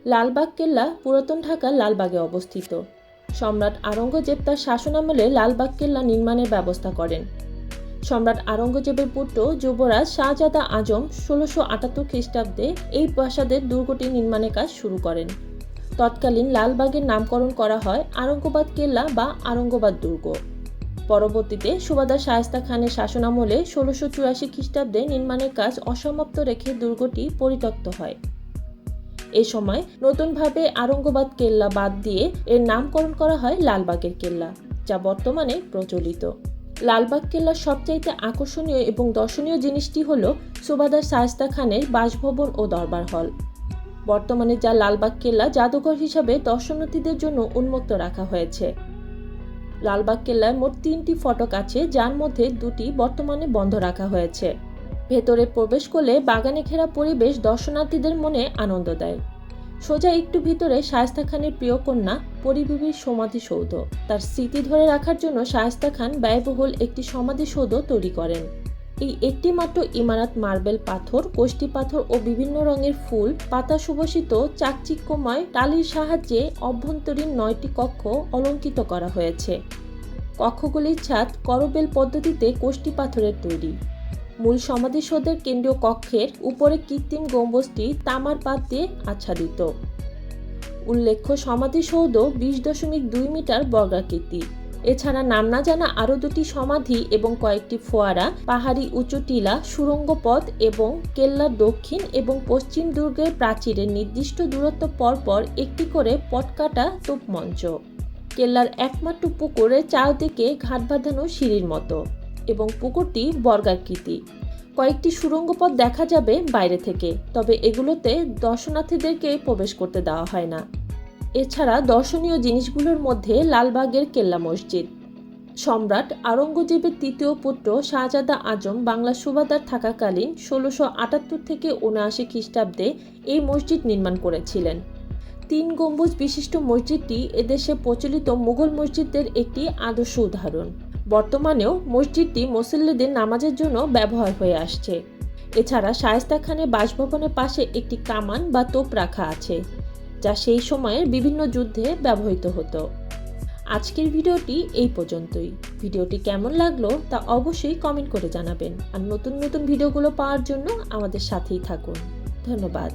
লালবাগ কেল্লা পুরাতন ঢাকার লালবাগে অবস্থিত। সম্রাট আওরঙ্গজেব তার শাসনামলে লালবাগ কেল্লা নির্মাণের ব্যবস্থা করেন। সম্রাট আওরঙ্গজেবের পুত্র যুবরাজ শাহজাদা আজম ১৬৭৮ খ্রিস্টাব্দে এই প্রাসাদের দুর্গটি নির্মাণের কাজ শুরু করেন। তৎকালীন লালবাগের নামকরণ করা হয় আওরঙ্গাবাদ কেল্লা বা আওরঙ্গাবাদ দুর্গ। পরবর্তীতে সুবাদার শায়েস্তা খানের শাসনামলে ১৬৮৪ খ্রিস্টাব্দে নির্মাণের কাজ অসমাপ্ত রেখে দুর্গটি পরিত্যক্ত হয়। এ সময় নতুনভাবে আওরঙ্গাবাদ কেল্লা বাদ দিয়ে এর নামকরণ করা হয় লালবাগের কেল্লা, যা বর্তমানে প্রচলিত। লালবাগ কেল্লার সবচাইতে আকর্ষণীয় এবং দর্শনীয় জিনিসটি হল সুবাদার শায়েস্তা খানের বাসভবন ও দরবার হল। বর্তমানে যা লালবাগ কেল্লা জাদুঘর হিসাবে দর্শনার্থীদের জন্য উন্মুক্ত রাখা হয়েছে। লালবাগ কেল্লায় মোট ৩টি ফটক আছে, যার মধ্যে 2টি বর্তমানে বন্ধ রাখা হয়েছে। ভেতরে প্রবেশ করলে বাগানে ঘেরা পরিবেশ দর্শনার্থীদের মনে আনন্দ দেয়। সোজা একটু ভিতরে শায়েস্তা খানের প্রিয় কন্যা পরিবিবির সমাধিসৌধ। তার স্মৃতি ধরে রাখার জন্য শায়েস্তা খান ব্যয়বহুল একটি সমাধিসৌধ তৈরি করেন। এই একটি মাত্র ইমারত মার্বেল পাথর, কোষ্টি পাথর ও বিভিন্ন রঙের ফুল পাতা সুবাসিত চাকচিক্যময় টালির সাহায্যে অভ্যন্তরীণ 9টি কক্ষ অলঙ্কৃত করা হয়েছে। কক্ষগুলির ছাদ করবেল পদ্ধতিতে কোষ্টি পাথরের তৈরি। মূল সমাধিসৌধের কেন্দ্রীয় কক্ষের উপরে কৃত্রিম গম্বুজটি তামার পাত দিয়ে আচ্ছাদিত। উল্লেখ্য, সমাধিসৌধ 20.2 মিটার বর্গাকৃতি। এছাড়া নাম না জানা আরও 2টি সমাধি এবং কয়েকটি ফোয়ারা, পাহাড়ি উঁচু টিলা, সুড়ঙ্গ পথ এবং কেল্লার দক্ষিণ এবং পশ্চিম দুর্গের প্রাচীরের নির্দিষ্ট দূরত্ব পরপর একটি করে পটকাটা তোপমঞ্চ। কেল্লার একমাত্র পুকুরের চারদিকে ঘাট বাঁধানো সিঁড়ির মতো এবং পুকুরটি বর্গাকৃতি। কয়েকটি সুড়ঙ্গ পথ দেখা যাবে বাইরে থেকে, তবে এগুলোতে দর্শনার্থীদেরকে প্রবেশ করতে দেওয়া হয় না। এছাড়া দর্শনীয় জিনিসগুলোর মধ্যে লালবাগের কেল্লা মসজিদ। সম্রাট আওরঙ্গজেবের 3য় পুত্র শাহজাদা আজম বাংলার সুবাদার থাকাকালীন ১৬৭৮ থেকে ৭৯ খ্রিস্টাব্দে এই মসজিদ নির্মাণ করেছিলেন। 3 গম্বুজ বিশিষ্ট মসজিদটি এদেশে প্রচলিত মুঘল মসজিদদের একটি আদর্শ উদাহরণ। বর্তমানেও মসজিদটি মুসল্লিদের নামাজের জন্য ব্যবহার হয়ে আসছে। এছাড়া শায়েস্তা খানের বাসভবনের পাশে একটি কামান বা তোপ রাখা আছে, যা সেই সময়ের বিভিন্ন যুদ্ধে ব্যবহৃত হতো। আজকের ভিডিওটি এই পর্যন্তই। ভিডিওটি কেমন লাগলো তা অবশ্যই কমেন্ট করে জানাবেন, আর নতুন নতুন ভিডিওগুলো পাওয়ার জন্য আমাদের সাথেই থাকুন। ধন্যবাদ।